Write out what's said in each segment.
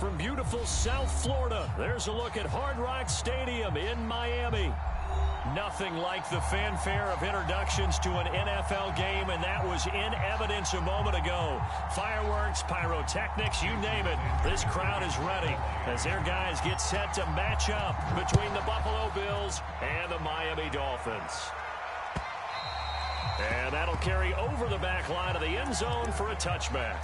From beautiful South Florida, there's a look at Hard Rock Stadium in Miami. Nothing like the fanfare of introductions to an NFL game, and that was in evidence a moment ago. Fireworks, pyrotechnics, you name it. This crowd is ready as their guys get set to match up between the Buffalo Bills and the Miami Dolphins. And that'll carry over the back line of the end zone for a touchback.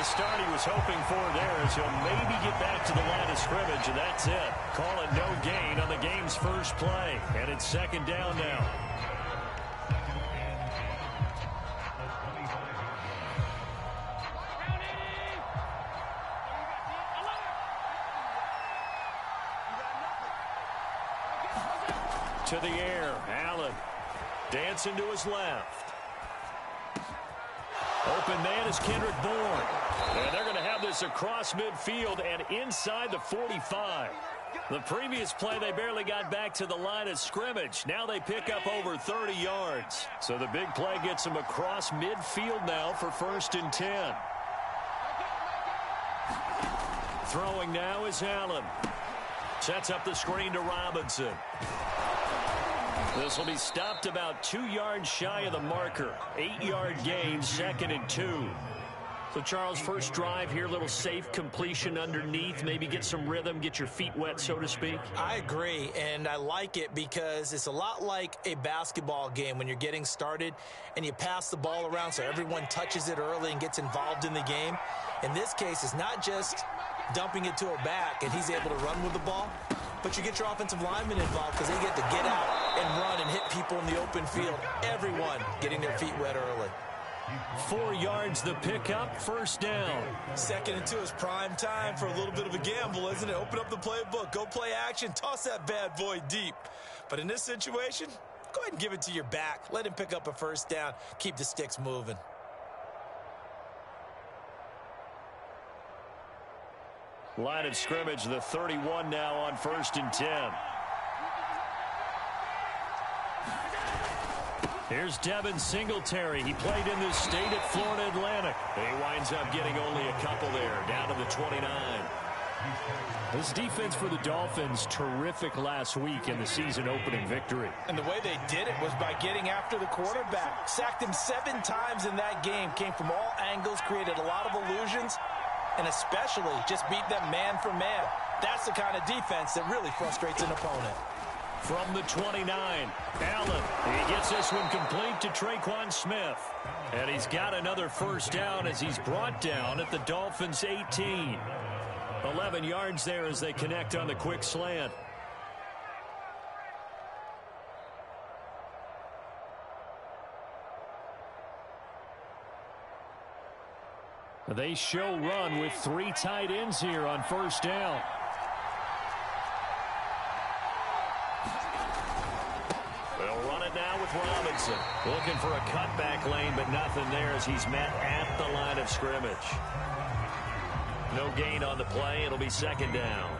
Start he was hoping for there as he'll maybe get back to the line of scrimmage, and that's it. Call it no gain on the game's first play, and it's second down now. To the air, Allen dancing to his left. Open man is Kendrick Bourne. And they're going to have this across midfield and inside the 45. The previous play, they barely got back to the line of scrimmage. Now they pick up over 30 yards. So the big play gets them across midfield now for 1st and 10. Throwing now is Allen. Sets up the screen to Robinson. This will be stopped about 2 yards shy of the marker. 8-yard gain, 2nd and 2. So, Charles, first drive here, little safe completion underneath, maybe get some rhythm, get your feet wet, so to speak. I agree, and I like it because it's a lot like a basketball game when you're getting started and you pass the ball around so everyone touches it early and gets involved in the game. In this case, it's not just dumping it to a back and he's able to run with the ball, but you get your offensive linemen involved because they get to get out and run and hit people in the open field. Everyone getting their feet wet early. 4 yards the pickup, 1st down. 2nd and 2 is prime time for a little bit of a gamble, isn't it? Open up the playbook, go play action, toss that bad boy deep. But in this situation, go ahead and give it to your back. Let him pick up a 1st down, keep the sticks moving. Line of scrimmage, the 31 now on 1st and 10. Here's Devin Singletary. He played in this state at Florida Atlantic. And he winds up getting only a couple there, down to the 29. This defense for the Dolphins, terrific last week in the season-opening victory. And the way they did it was by getting after the quarterback. Sacked him 7 times in that game. Came from all angles, created a lot of illusions, and especially just beat them man for man. That's the kind of defense that really frustrates an opponent. From the 29, Allen. He gets this one complete to Traquan Smith. And he's got another 1st down as he's brought down at the Dolphins' 18. 11 yards there as they connect on the quick slant. They show run with 3 tight ends here on 1st down. They'll run it now with Robinson. Looking for a cutback lane, but nothing there as he's met at the line of scrimmage. No gain on the play. It'll be 2nd down.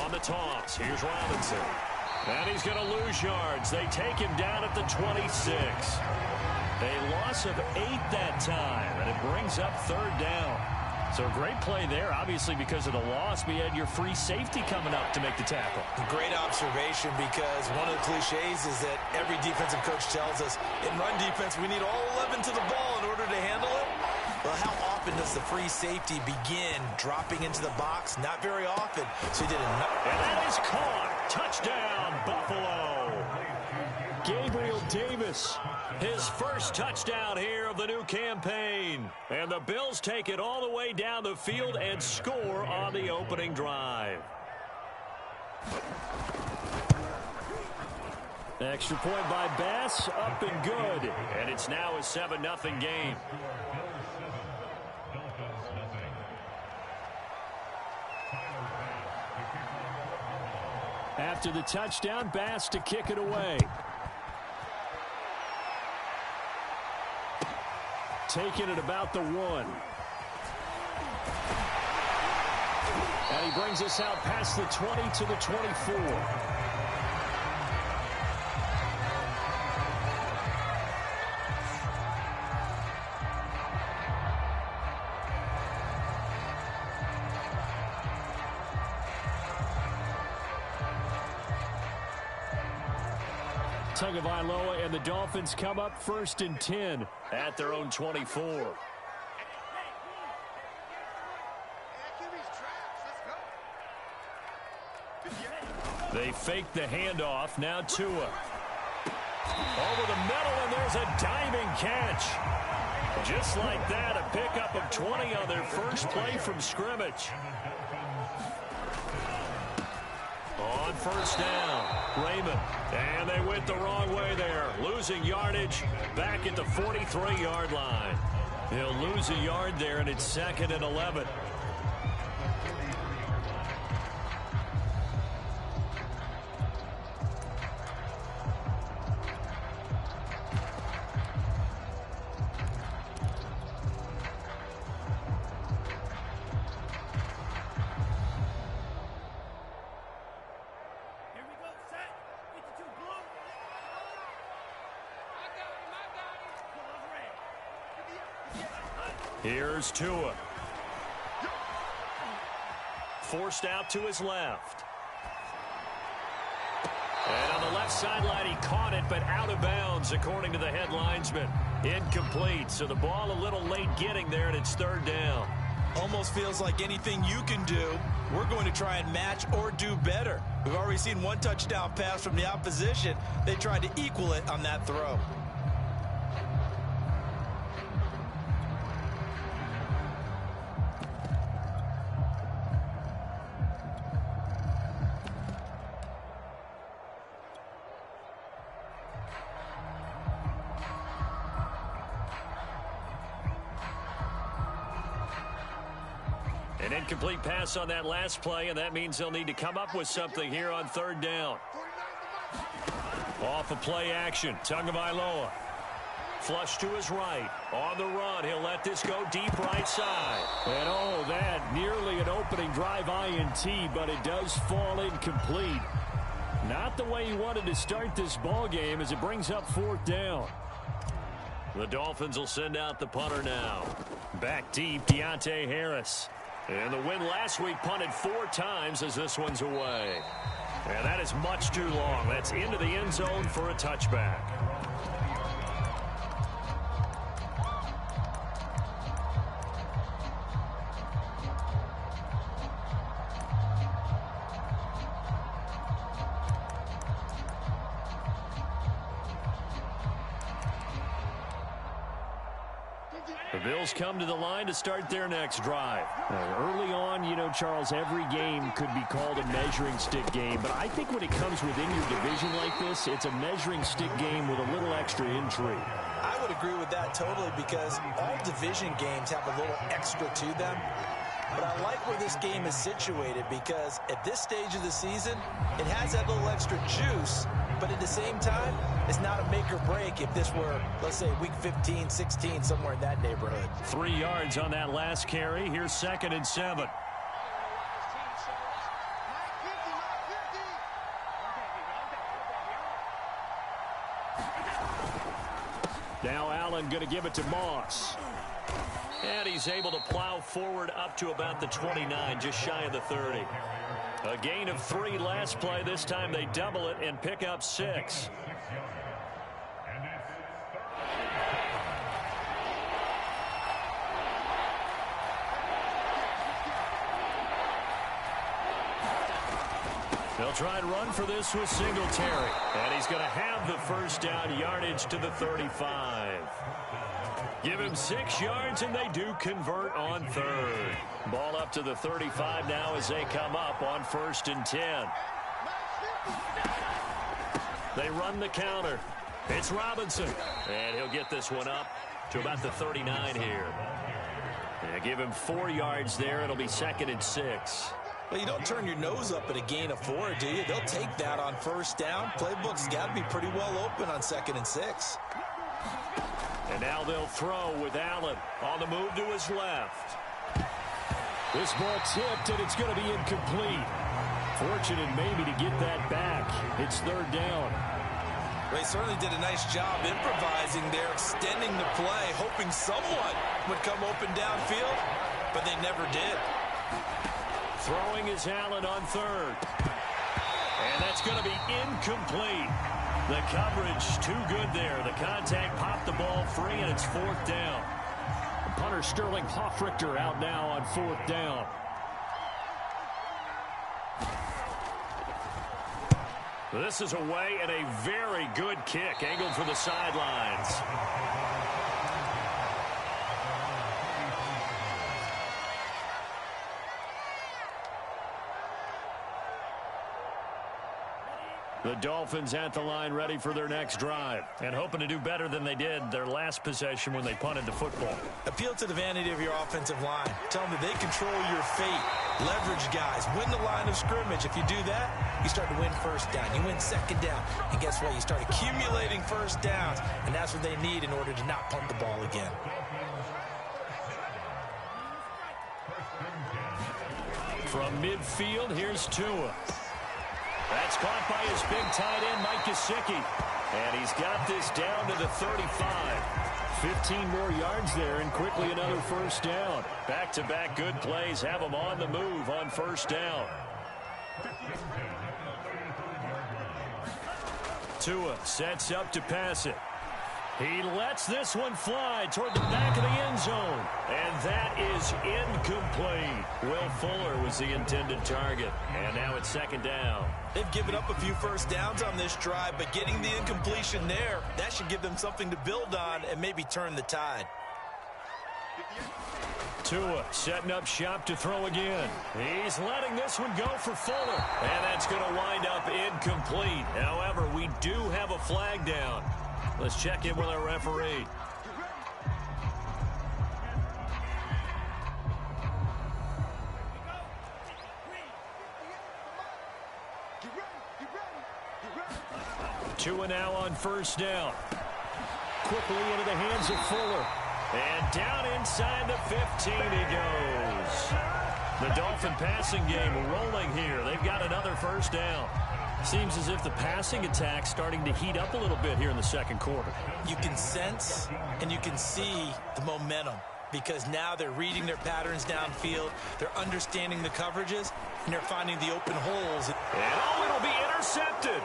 On the toss, here's Robinson. And he's going to lose yards. They take him down at the 26. A loss of 8 that time, and it brings up 3rd down. So a great play there, obviously because of the loss, but you had your free safety coming up to make the tackle. Great observation, because one of the cliches is that every defensive coach tells us in run defense we need all 11 to the ball in order to handle it. Well, how often does the free safety begin dropping into the box? Not very often. So he did enough. And that is caught. Touchdown, Buffalo. Gabriel Davis, his first touchdown here of the new campaign. And the Bills take it all the way down the field and score on the opening drive. Extra point by Bass, up and good. And it's now a 7-0 game. After the touchdown, Bass to kick it away. Taking it about the 1. And he brings us out past the 20 to the 24. Tagovailoa and the Dolphins come up 1st and 10 at their own 24. They fake the handoff. Now Tua. Over the middle, and there's a diving catch. Just like that, a pickup of 20 on their first play from scrimmage. On 1st down, Raymond. And they went the wrong way there. Losing yardage back at the 43-yard line. He'll lose a yard there, and it's 2nd and 11. Here's Tua. Forced out to his left. And on the left sideline, he caught it, but out of bounds, according to the head linesman. Incomplete, so the ball a little late getting there, and it's 3rd down. Almost feels like anything you can do, we're going to try and match or do better. We've already seen 1 touchdown pass from the opposition. They tried to equal it on that throw. An incomplete pass on that last play, and that means they'll need to come up with something here on 3rd down. Off of play action, Tagovailoa. Flush to his right. On the run, he'll let this go deep right side. And oh, that nearly an opening drive INT, but it does fall incomplete. Not the way he wanted to start this ball game as it brings up 4th down. The Dolphins will send out the punter now. Back deep, Deontay Harris. And the win last week punted 4 times as this one's away. And that is much too long. That's into the end zone for a touchback. The Bills come to the line to start their next drive. Early on, you know, Charles, every game could be called a measuring stick game. But I think when it comes within your division like this, it's a measuring stick game with a little extra intrigue. I would agree with that totally because all division games have a little extra to them. But I like where this game is situated because at this stage of the season, it has that little extra juice. But at the same time, it's not a make or break if this were, let's say, week 15, 16, somewhere in that neighborhood. 3 yards on that last carry. Here's 2nd and 7. Now Allen going to give it to Moss. And he's able to plow forward up to about the 29, just shy of the 30. A gain of 3 last play. This time they double it and pick up 6. They'll try and run for this with Singletary. And he's going to have the first down, yardage to the 35. Give him 6 yards, and they do convert on 3rd. Ball up to the 35 now as they come up on 1st and 10. They run the counter. It's Robinson. And he'll get this one up to about the 39 here. And give him 4 yards there. It'll be 2nd and 6. Well, you don't turn your nose up at a gain of 4, do you? They'll take that on first down. Playbook's got to be pretty well open on 2nd and 6. And now they'll throw with Allen on the move to his left. This ball tipped, and it's going to be incomplete. Fortunate maybe to get that back. It's 3rd down. They certainly did a nice job improvising there, extending the play, hoping someone would come open downfield, but they never did. Throwing is Allen on 3rd. And that's going to be incomplete. The coverage too good there. The contact popped the ball free, and it's 4th down. Punter Sterling Hoffrichter out now on 4th down. This is away, and a very good kick angled for the sidelines. The Dolphins at the line ready for their next drive and hoping to do better than they did their last possession when they punted the football. Appeal to the vanity of your offensive line. Tell them that they control your fate. Leverage guys. Win the line of scrimmage. If you do that, you start to win first down. You win 2nd down. And guess what? You start accumulating first downs. And that's what they need in order to not punt the ball again. From midfield, here's Tua. That's caught by his big tight end, Mike Gesicki. And he's got this down to the 35. 15 more yards there, and quickly another first down. Back-to-back good plays have him on the move on first down. Tua sets up to pass it. He lets this one fly toward the back of the end zone. And that is incomplete. Will Fuller was the intended target. And now it's 2nd down. They've given up a few first downs on this drive, but getting the incompletion there, that should give them something to build on and maybe turn the tide. Tua setting up shop to throw again. He's letting this one go for Fuller. And that's going to wind up incomplete. However, we do have a flag down. Let's check in with our referee. Tua now on first down. Quickly into the hands of Fuller. And down inside the 15 he goes. The Dolphin passing game rolling here. They've got another first down. Seems as if the passing attack's starting to heat up a little bit here in the 2nd quarter. You can sense and you can see the momentum because now they're reading their patterns downfield, they're understanding the coverages, and they're finding the open holes. And oh, it'll be intercepted.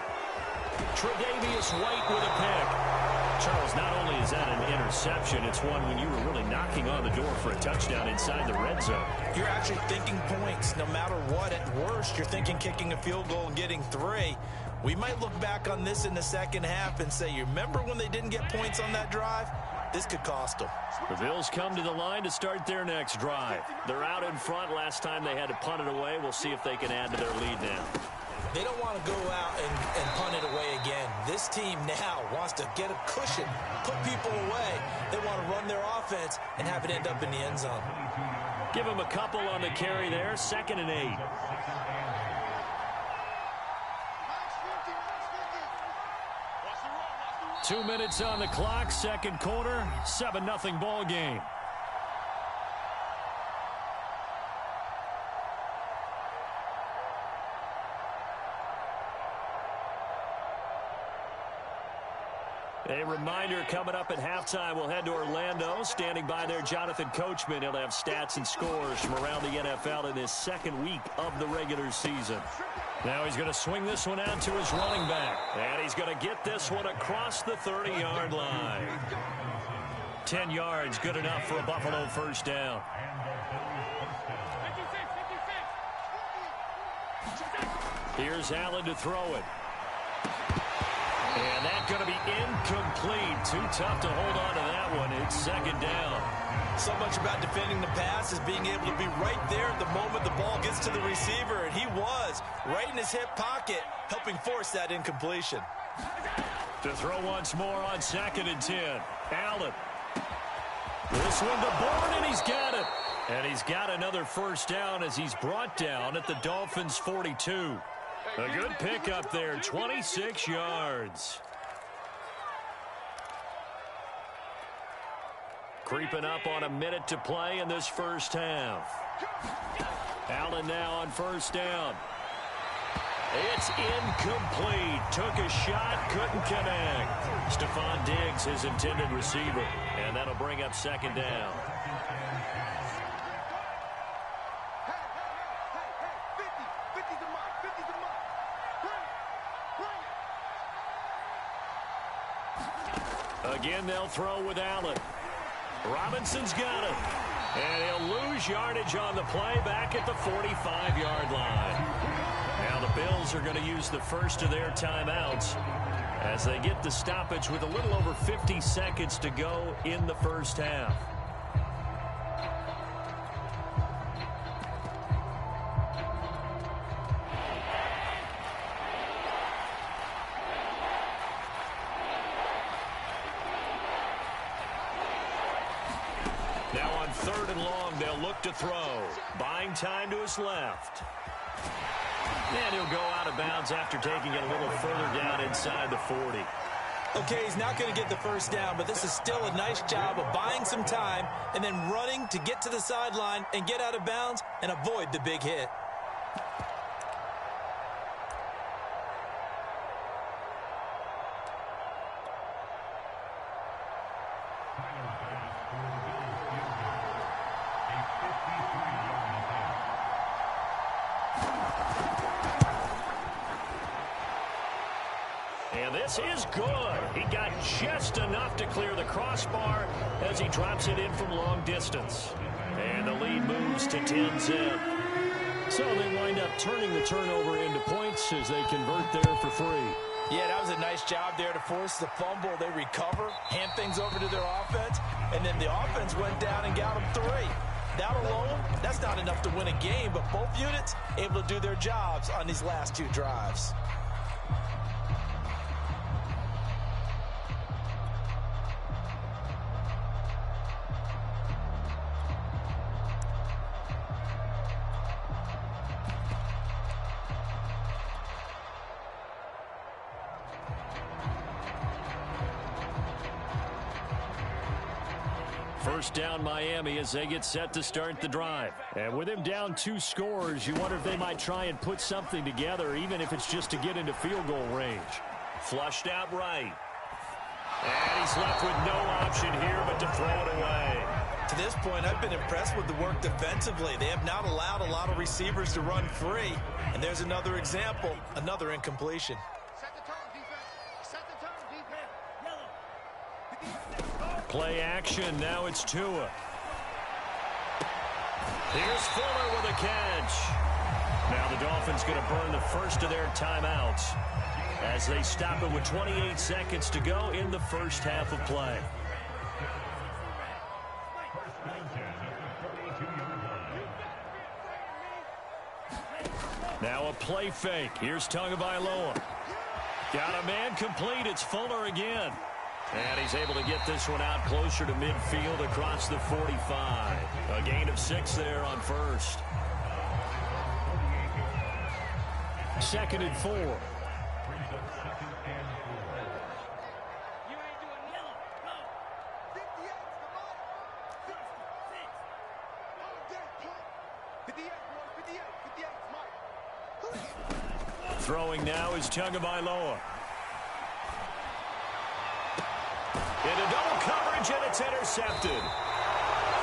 Tre'Davious White with a pick. Charles, not only is that an interception, it's one when you were really knocking on the door for a touchdown inside the red zone. You're actually thinking points. No matter what, at worst, you're thinking kicking a field goal and getting 3. We might look back on this in the second half and say, you remember when they didn't get points on that drive? This could cost them. The Bills come to the line to start their next drive. They're out in front. Last time they had to punt it away. We'll see if they can add to their lead now. They don't want to go out and punt it away again. This team now wants to get a cushion, put people away. They want to run their offense and have it end up in the end zone. Give them a couple on the carry there. 2nd and 8. Two minutes on the clock, 2nd quarter, 7-0 ball game. A reminder coming up at halftime, we'll head to Orlando. Standing by there, Jonathan Coachman. He'll have stats and scores from around the NFL in this 2nd week of the regular season. Now he's going to swing this one out to his running back. And he's going to get this one across the 30-yard line. 10 yards, good enough for a Buffalo first down. Here's Allen to throw it. And that's going to be incomplete. Too tough to hold on to that one. It's 2nd down. So much about defending the pass is being able to be right there at the moment the ball gets to to the receiver, and he was right in his hip pocket, helping force that incompletion. To throw once more on 2nd and 10. Allen. This one to Bourne, and he's got it. And he's got another first down as he's brought down at the Dolphins' 42. A good pickup there, 26 yards. Creeping up on a minute to play in this first half. Allen now on first down. It's incomplete. Took a shot, couldn't connect. Stephon Diggs, his intended receiver. And that'll bring up 2nd down. Again, they'll throw with Allen. Robinson's got it. And he'll lose yardage on the play back at the 45-yard line. Now the Bills are going to use the first of their timeouts as they get the stoppage with a little over 50 seconds to go in the first half. Now on 3rd and long, they'll look to throw. Buying time to his left. And he'll go out of bounds after taking it a little further down inside the 40. Okay, he's not going to get the first down, but this is still a nice job of buying some time and then running to get to the sideline and get out of bounds and avoid the big hit. And this is good. He got just enough to clear the crossbar as he drops it in from long distance. And the lead moves to 10-zip. So they wind up turning the turnover into points as they convert there for 3. Yeah, that was a nice job there to force the fumble. They recover, hand things over to their offense, and then the offense went down and got them 3. That alone, that's not enough to win a game, but both units able to do their jobs on these last 2 drives. First down Miami as they get set to start the drive. And with him down 2 scores, you wonder if they might try and put something together, even if it's just to get into field goal range. Flushed out right. And he's left with no option here but to throw it away. To this point, I've been impressed with the work defensively. They have not allowed a lot of receivers to run free. And there's another example, another incompletion. Play action. Now it's Tua. Here's Fuller with a catch. Now the Dolphins going to burn the first of their timeouts as they stop it with 28 seconds to go in the first half of play. Now a play fake. Here's Tagovailoa. Got a man complete. It's Fuller again. And he's able to get this one out closer to midfield across the 45. A gain of 6 there on first. 2nd and 4. Throwing now is Tagovailoa. Into double coverage, and it's intercepted.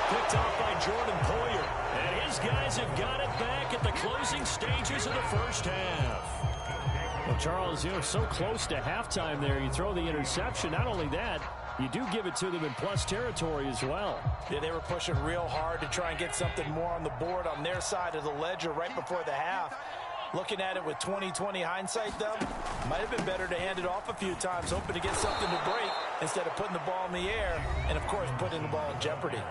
Picked off by Jordan Poyer. And his guys have got it back at the closing stages of the first half. Well, Charles, so close to halftime there. You throw the interception. Not only that, you do give it to them in plus territory as well. Yeah, they were pushing real hard to try and get something more on the board on their side of the ledger right before the half. Looking at it with 20/20 hindsight, though, might have been better to hand it off a few times, hoping to get something to break instead of putting the ball in the air and, of course, putting the ball in jeopardy.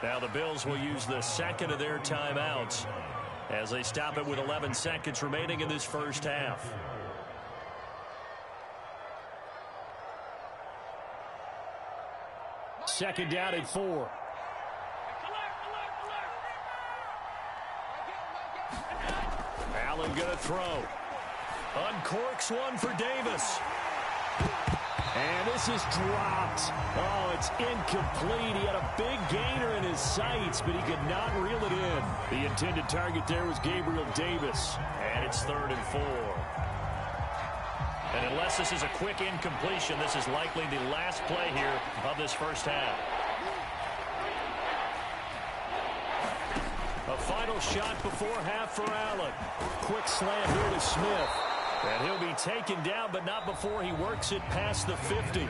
Now the Bills will use the second of their timeouts as they stop it with 11 seconds remaining in this first half. Second down and 4. Allen going to throw. Uncorks one for Davis. And this is dropped. Oh, it's incomplete. He had a big gainer in his sights, but he could not reel it in. The intended target there was Gabriel Davis. And it's 3rd and 4. And unless this is a quick incompletion, this is likely the last play here of this first half. A final shot before half for Allen. Quick slant here to Smith. And he'll be taken down, but not before he works it past the 50.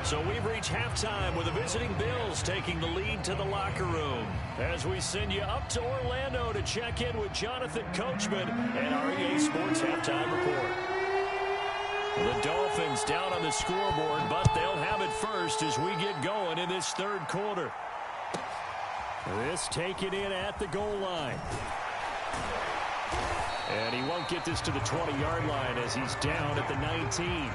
So we've reached halftime with the visiting Bills taking the lead to the locker room. As we send you up to Orlando to check in with Jonathan Coachman and our EA Sports Halftime Report. The Dolphins down on the scoreboard, but they'll have it first as we get going in this third quarter. This taken in at the goal line. And he won't get this to the 20-yard line as he's down at the 19.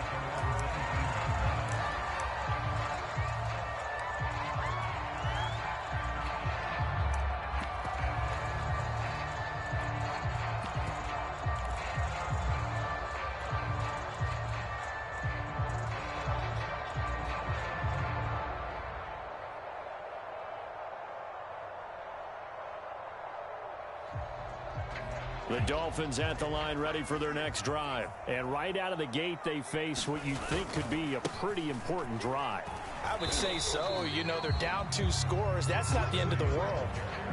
The Dolphins at the line ready for their next drive. And right out of the gate, they face what you think could be a pretty important drive. I would say so. You know, they're down 2 scores. That's not the end of the world.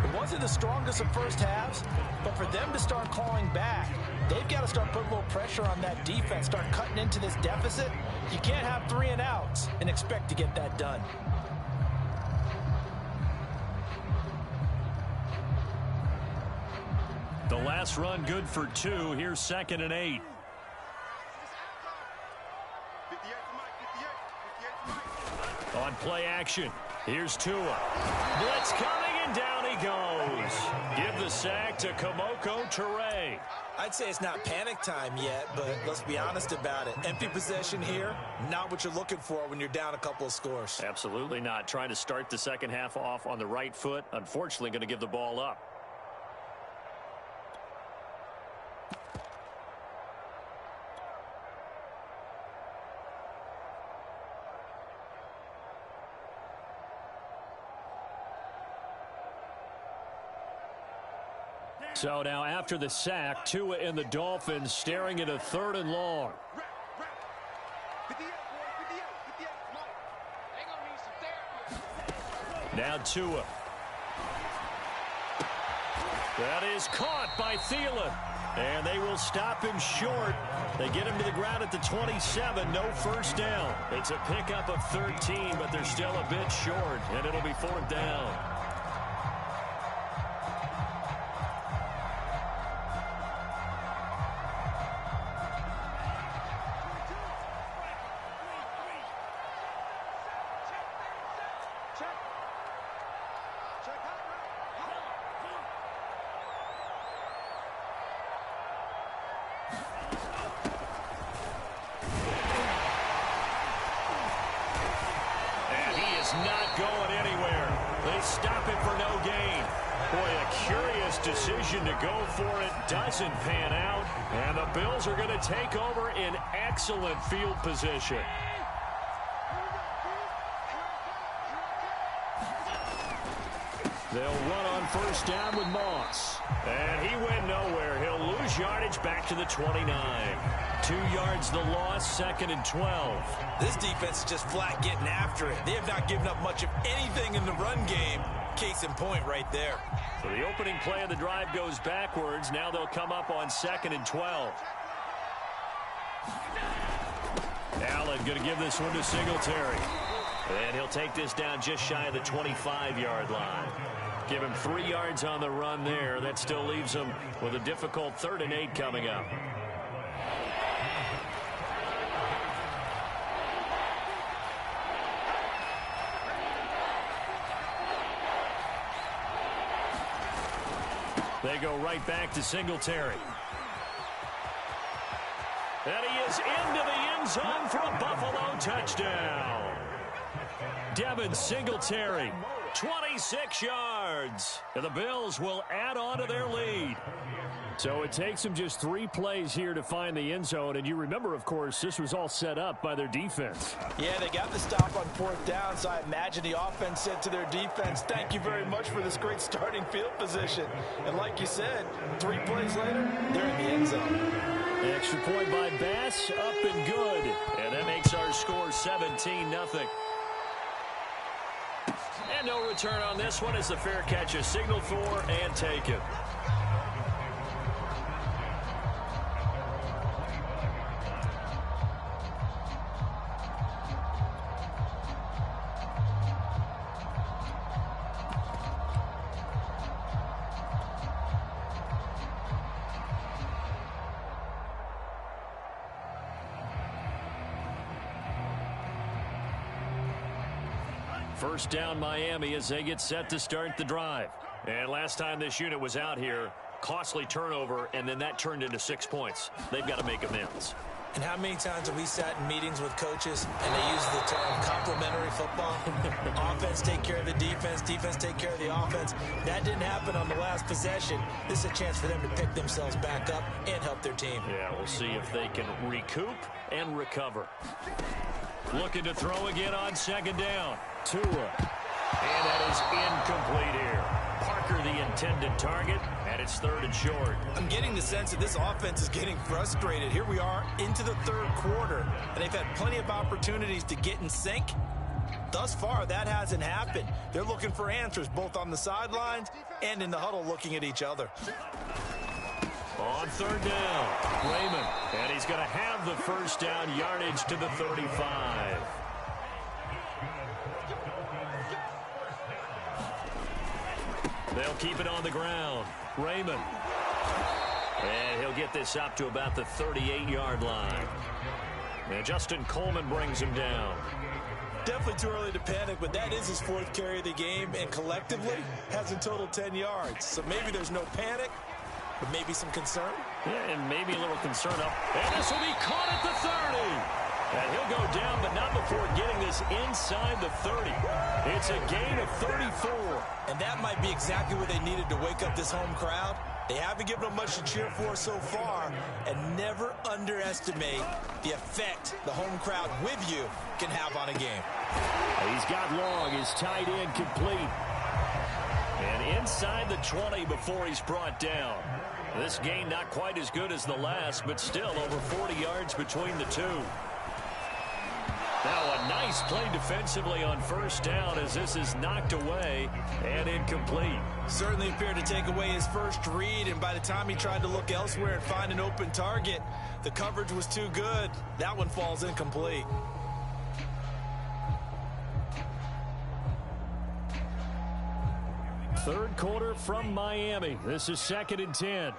It wasn't the strongest of first halves, but for them to start calling back, they've got to start putting a little pressure on that defense, start cutting into this deficit. You can't have 3 and outs and expect to get that done. The last run good for 2. Here's 2nd and 8. On play action, here's Tua. Blitz coming, and down he goes. Give the sack to Kamoko Toure. I'd say it's not panic time yet, but let's be honest about it. Empty possession here, not what you're looking for when you're down a couple of scores. Absolutely not. Trying to start the second half off on the right foot. Unfortunately, going to give the ball up. So now after the sack, Tua and the Dolphins staring at a 3rd and long. Now Tua. That is caught by Thielen. And they will stop him short. They get him to the ground at the 27. No first down. It's a pickup of 13, but they're still a bit short. And it'll be 4th down. Not going anywhere. They stop it for no gain. Boy, a curious decision to go for it. Doesn't pan out. And the Bills are going to take over in excellent field position. They'll run on first down with Moss. And he went nowhere. He'll lose yardage back to the 29. 2 yards the loss, 2nd and 12. This defense is just flat getting after it. They have not given up much of anything in the run game. Case in point right there. So the opening play of the drive goes backwards. Now they'll come up on 2nd and 12. Allen going to give this one to Singletary. And he'll take this down just shy of the 25-yard line. Give him 3 yards on the run there. That still leaves him with a difficult 3rd and 8 coming up. They go right back to Singletary. And he is into the end zone for a Buffalo touchdown. Devin Singletary, 26 yards. And the Bills will add on to their lead. So it takes them just 3 plays here to find the end zone. And you remember, of course, this was all set up by their defense. Yeah, they got the stop on 4th down, so I imagine the offense said to their defense, thank you very much for this great starting field position. And like you said, 3 plays later, they're in the end zone. Extra point by Bass, up and good. And that makes our score 17-0. And no return on this one as the fair catch is signaled for and taken. First down Miami as they get set to start the drive. And last time this unit was out here, costly turnover, and then that turned into 6 points. They've got to make amends. And how many times have we sat in meetings with coaches and they use the term complementary football? Offense take care of the defense, defense take care of the offense. That didn't happen on the last possession. This is a chance for them to pick themselves back up and help their team. Yeah, we'll see if they can recoup and recover. Looking to throw again on 2nd down. Tua. And that is incomplete here. Parker the intended target, and it's 3rd and short. I'm getting the sense that this offense is getting frustrated. Here we are into the 3rd quarter, and they've had plenty of opportunities to get in sync. Thus far, that hasn't happened. They're looking for answers both on the sidelines and in the huddle looking at each other. On 3rd down, Raymond, and he's going to have the 1st down yardage to the 35. They'll keep it on the ground. Raymond. And he'll get this up to about the 38-yard line. And Justin Coleman brings him down. Definitely too early to panic, but that is his 4th carry of the game, and collectively has a total 10 yards. So maybe there's no panic, but maybe some concern. Yeah, and maybe a little concern up. And this will be caught at the 30. And he'll go down, but not before getting this inside the 30. It's a gain of 34. And that might be exactly what they needed to wake up this home crowd. They haven't given them much to cheer for so far, and never underestimate the effect the home crowd with you can have on a game. He's got long, his tight end complete. And inside the 20 before he's brought down. This gain not quite as good as the last, but still over 40 yards between the two. Now a nice play defensively on 1st down as this is knocked away and incomplete. Certainly appeared to take away his first read, and by the time he tried to look elsewhere and find an open target, the coverage was too good. That one falls incomplete. Third quarter from Miami. This is 2nd and 10.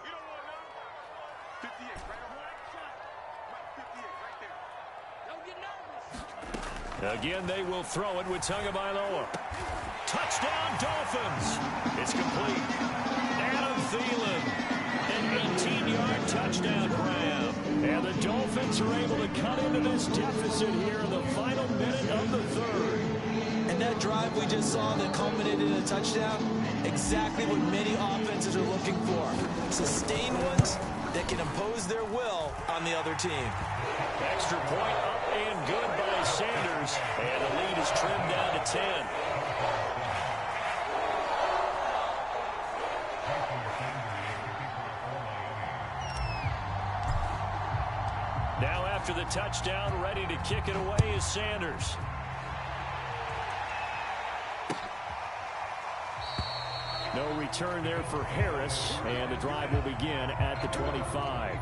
Again, they will throw it with Tagovailoa. Touchdown, Dolphins. It's complete. Adam Thielen, an 18-yard touchdown grab. And the Dolphins are able to cut into this deficit here in the final minute of the 3rd. And that drive we just saw that culminated in a touchdown, exactly what many offenses are looking for. Sustained ones that can impose their will on the other team. Extra point up and good by Sanders. And the lead is trimmed down to 10. Now after the touchdown, ready to kick it away is Sanders. No return there for Harris, and the drive will begin at the 25.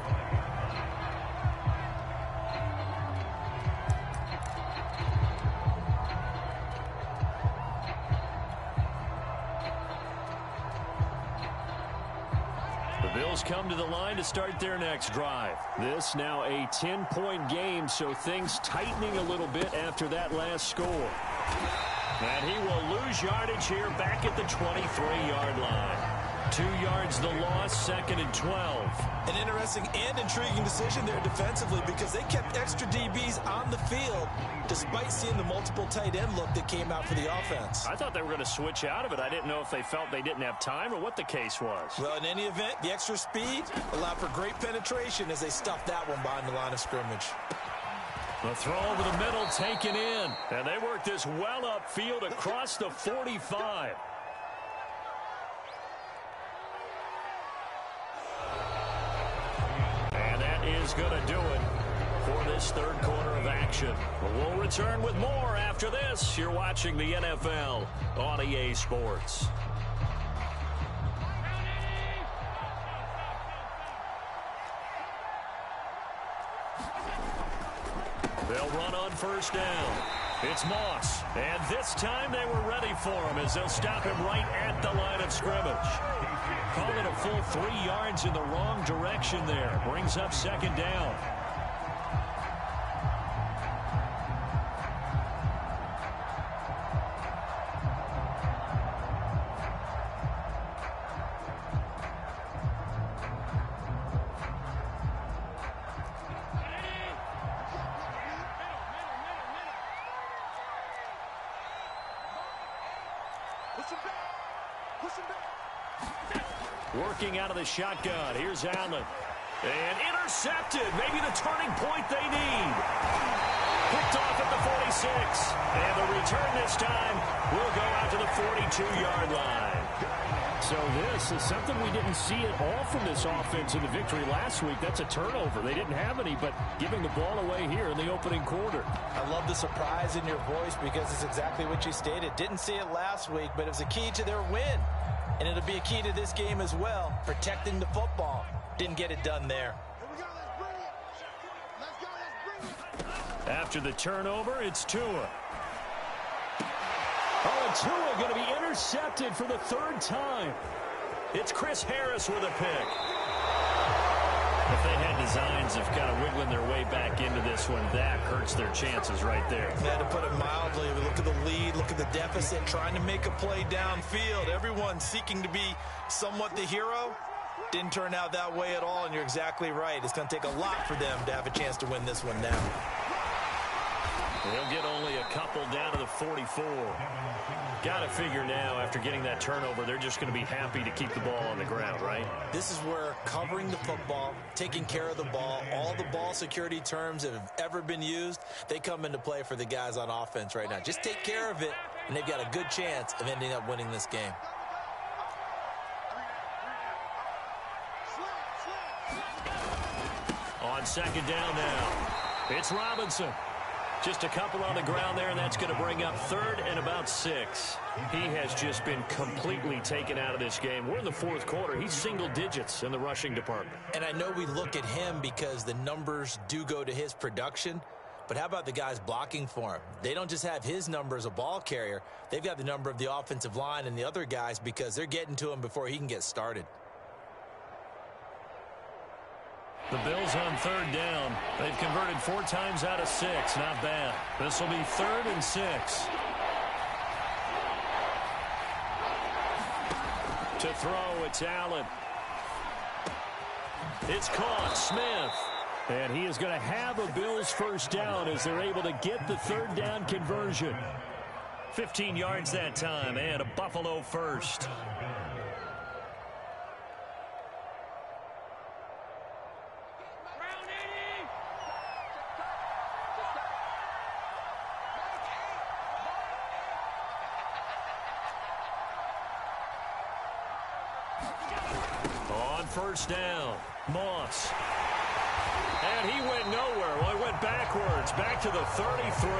The Bills come to the line to start their next drive. This now a 10-point game, so things tightening a little bit after that last score. And he will lose yardage here back at the 23-yard line. 2 yards the loss, 2nd and 12. An interesting and intriguing decision there defensively because they kept extra DBs on the field despite seeing the multiple tight end look that came out for the offense. I thought they were going to switch out of it. I didn't know if they felt they didn't have time or what the case was. Well, in any event, the extra speed allowed for great penetration as they stuffed that one behind the line of scrimmage. The throw over the middle taken in. And they work this well upfield across the 45. And that is going to do it for this third quarter of action. We'll return with more after this. You're watching the NFL on EA Sports. They'll run on first down. It's Moss. And this time they were ready for him as they'll stop him right at the line of scrimmage. Call it a full 3 yards in the wrong direction there. Brings up 2nd down. Working out of the shotgun. Here's Allen. And intercepted. Maybe the turning point they need. Picked off at the 46. And the return this time will go out to the 42-yard line. So this is something we didn't see at all from this offense in the victory last week. That's a turnover. They didn't have any, but giving the ball away here in the opening quarter. I love the surprise in your voice because it's exactly what you stated. Didn't see it last week, but it was a key to their win. And it'll be a key to this game as well, protecting the football. Didn't get it done there. After the turnover, it's Tua. Oh, and Tua going to be intercepted for the 3rd time. It's Chris Harris with a pick. If they had designs of kind of wiggling their way back into this one, that hurts their chances right there. Yeah, to put it mildly, look at the lead, look at the deficit, trying to make a play downfield. Everyone seeking to be somewhat the hero. Didn't turn out that way at all, and you're exactly right. It's going to take a lot for them to have a chance to win this one now. They'll get only a couple down to the 44. Got to figure now, after getting that turnover, they're just going to be happy to keep the ball on the ground, right? This is where covering the football, taking care of the ball, all the ball security terms that have ever been used, they come into play for the guys on offense right now. Just take care of it, and they've got a good chance of ending up winning this game. On 2nd down now, it's Robinson. Just a couple on the ground there, and that's going to bring up 3rd and about 6. He has just been completely taken out of this game. We're in the 4th quarter. He's single digits in the rushing department. And I know we look at him because the numbers do go to his production, but how about the guys blocking for him? They don't just have his number as a ball carrier. They've got the number of the offensive line and the other guys because they're getting to him before he can get started. The Bills on 3rd down. They've converted 4 times out of 6. Not bad. This will be 3rd and 6. To throw, it's Allen. It's caught. Smith. And he is going to have a Bills 1st down as they're able to get the 3rd down conversion. 15 yards that time and a Buffalo 1st. On 1st down, Moss. And he went nowhere. Well, he went backwards, back to the 33.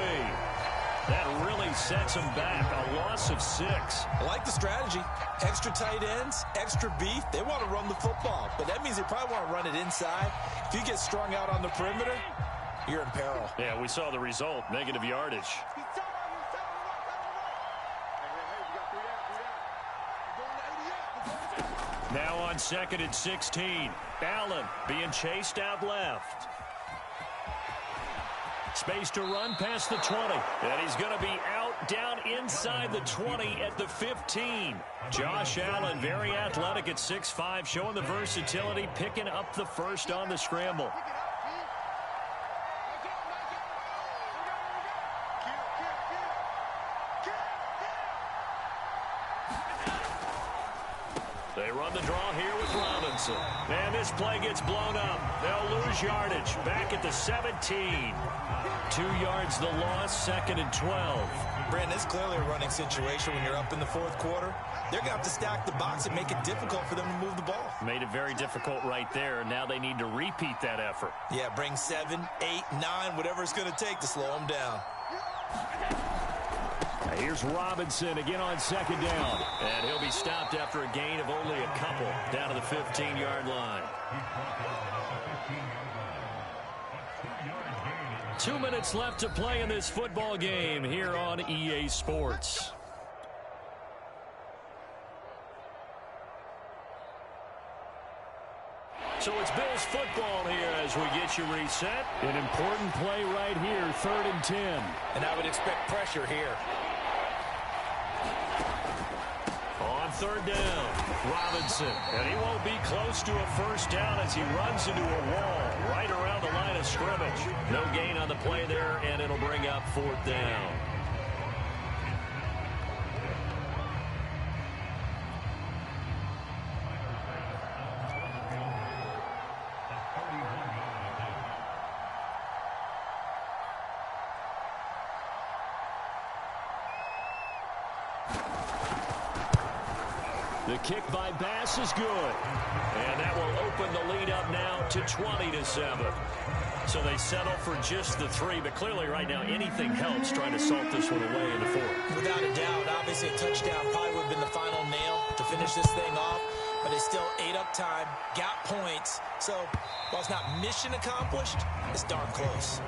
That really sets him back. A loss of 6. I like the strategy. Extra tight ends, extra beef. They want to run the football, but that means they probably want to run it inside. If you get strung out on the perimeter, you're in peril. Yeah, we saw the result, negative yardage. Now on 2nd and 16. Allen being chased out left. Space to run past the 20. And he's going to be out down inside the 20 at the 15. Josh Allen, very athletic at 6'5", showing the versatility, picking up the first on the scramble. They run the draw here with Robinson. And this play gets blown up. They'll lose yardage. Back at the 17. 2 yards the loss, 2nd and 12. Brandon, it's clearly a running situation when you're up in the fourth quarter. They're going to have to stack the box and make it difficult for them to move the ball. Made it very difficult right there. Now they need to repeat that effort. Yeah, bring 7, 8, 9, whatever it's going to take to slow them down. Here's Robinson again on 2nd down. And he'll be stopped after a gain of only a couple down to the 15-yard line. 2 minutes left to play in this football game here on EA Sports. So it's Bills football here as we get you reset. An important play right here, 3rd and 10. And I would expect pressure here. On 3rd down, Robinson. And he won't be close to a first down as he runs into a wall right around the line of scrimmage. No gain on the play there, and it'll bring up 4th down. The kick by Bass is good. And that will open the lead up now to 20-7. So they settle for just the 3, but clearly right now anything helps trying to salt this one away in the 4th. Without a doubt, obviously a touchdown probably would have been the final nail to finish this thing off, but they still ate up time, got points. So while it's not mission accomplished, it's darn close.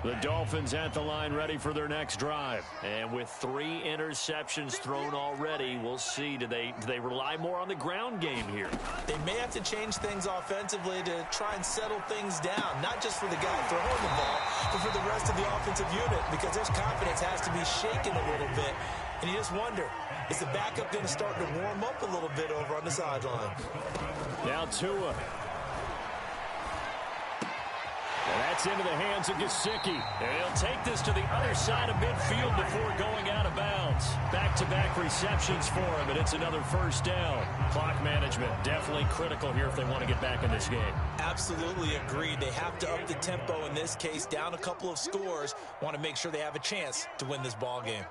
The Dolphins at the line ready for their next drive. And with 3 interceptions thrown already, we'll see. Do they rely more on the ground game here? They may have to change things offensively to try and settle things down, not just for the guy throwing the ball, but for the rest of the offensive unit, because their confidence has to be shaken a little bit. And you just wonder, is the backup going to start to warm up a little bit over on the sideline? Now Tua. And that's into the hands of Gesicki. And he'll take this to the other side of midfield before going out of bounds. Back-to-back receptions for him, and it's another first down. Clock management definitely critical here if they want to get back in this game. Absolutely agreed. They have to up the tempo in this case, down a couple of scores. Want to make sure they have a chance to win this ball game.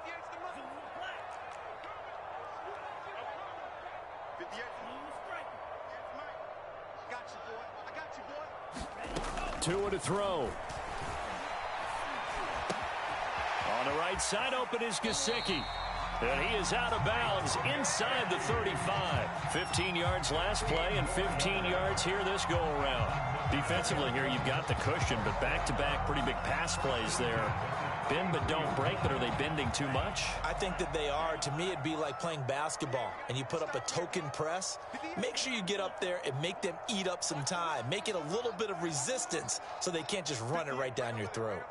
Tua to throw. On the right side, open is Gesicki. And he is out of bounds inside the 35. 15 yards last play and 15 yards here this go-around. Defensively here, you've got the cushion, but back-to-back pretty big pass plays there. Bend but don't break, but are they bending too much? I think that they are. To me, it'd be like playing basketball, and you put up a token press. Make sure you get up there and make them eat up some time. Make it a little bit of resistance so they can't just run it right down your throat.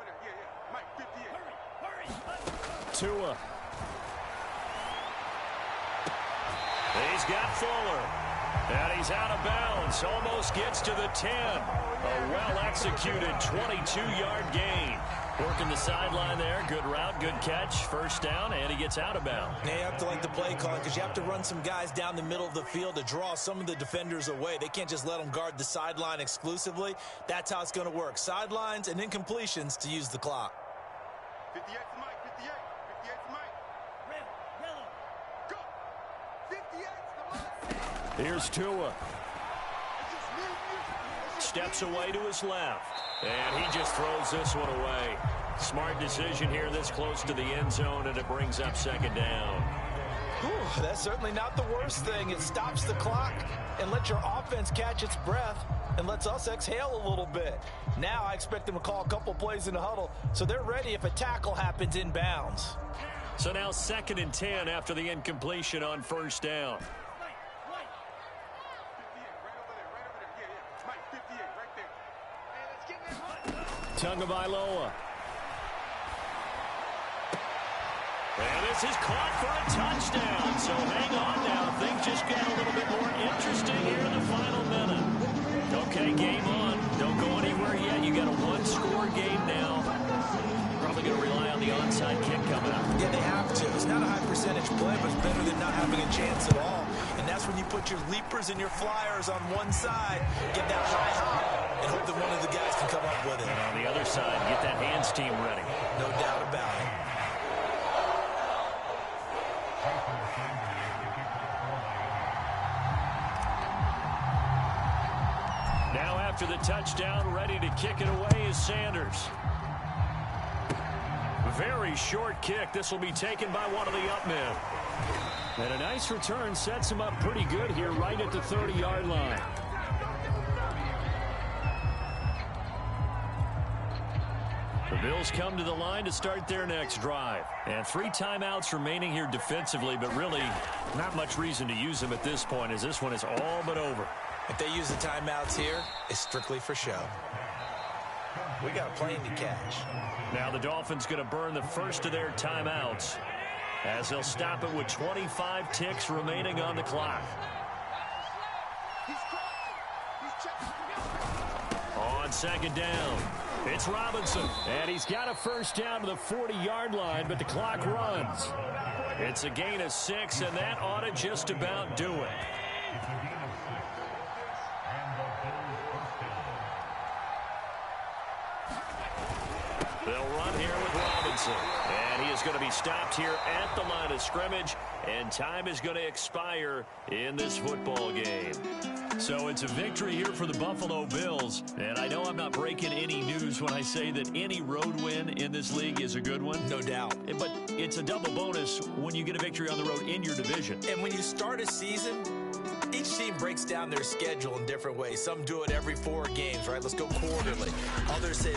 Tua. He's got Fuller. And he's out of bounds. Almost gets to the 10. A well-executed 22-yard gain. Working the sideline there. Good route, good catch. First down, and he gets out of bounds. Now you have to like the play call because you have to run some guys down the middle of the field to draw some of the defenders away. They can't just let them guard the sideline exclusively. That's how it's going to work. Sidelines and incompletions to use the clock. 58 to Mike, 58. 58 to Mike. Red, yellow, go. 58 to Mike. Here's Tua. Steps away to his left. And he just throws this one away. Smart decision here this close to the end zone, and it brings up second down. Whew, that's certainly not the worst thing. It stops the clock, and let your offense catch its breath and lets us exhale a little bit. Now I expect them to call a couple plays in the huddle so they're ready if a tackle happens inbounds. So now 2nd and 10 after the incompletion on first down. Tagovailoa. And this is caught for a touchdown. So hang on now. Things just get a little bit more interesting here in the final minute. Okay, game on. Don't go anywhere yet. You got a one-score game now. Probably going to rely on the onside kick coming up. Yeah, they have to. It's not a high percentage play, but it's better than not having a chance at all. And that's when you put your leapers and your flyers on one side, get that high hop, and hope that one of the guys can come up with it. And on the other side, get that hands team ready. No doubt about it. Now after the touchdown, ready to kick it away is Sanders. Very short kick. This will be taken by one of the up men. And a nice return sets him up pretty good here right at the 30-yard line. The Bills come to the line to start their next drive. And 3 timeouts remaining here defensively, but really not much reason to use them at this point as this one is all but over. If they use the timeouts here, it's strictly for show. We got a plane to catch. Now the Dolphins going to burn the first of their timeouts as they'll stop it with 25 ticks remaining on the clock. On 2nd down, it's Robinson. And he's got a first down to the 40-yard line, but the clock runs. It's a gain of 6, and that ought to just about do it. They'll run here with Robinson. And he is going to be stopped here at the line of scrimmage. And time is going to expire in this football game. So it's a victory here for the Buffalo Bills. And I know I'm not breaking any news when I say that any road win in this league is a good one. No doubt. But it's a double bonus when you get a victory on the road in your division. And when you start a season, each team breaks down their schedule in different ways. Some do it every 4 games, right? Let's go quarterly. Others say,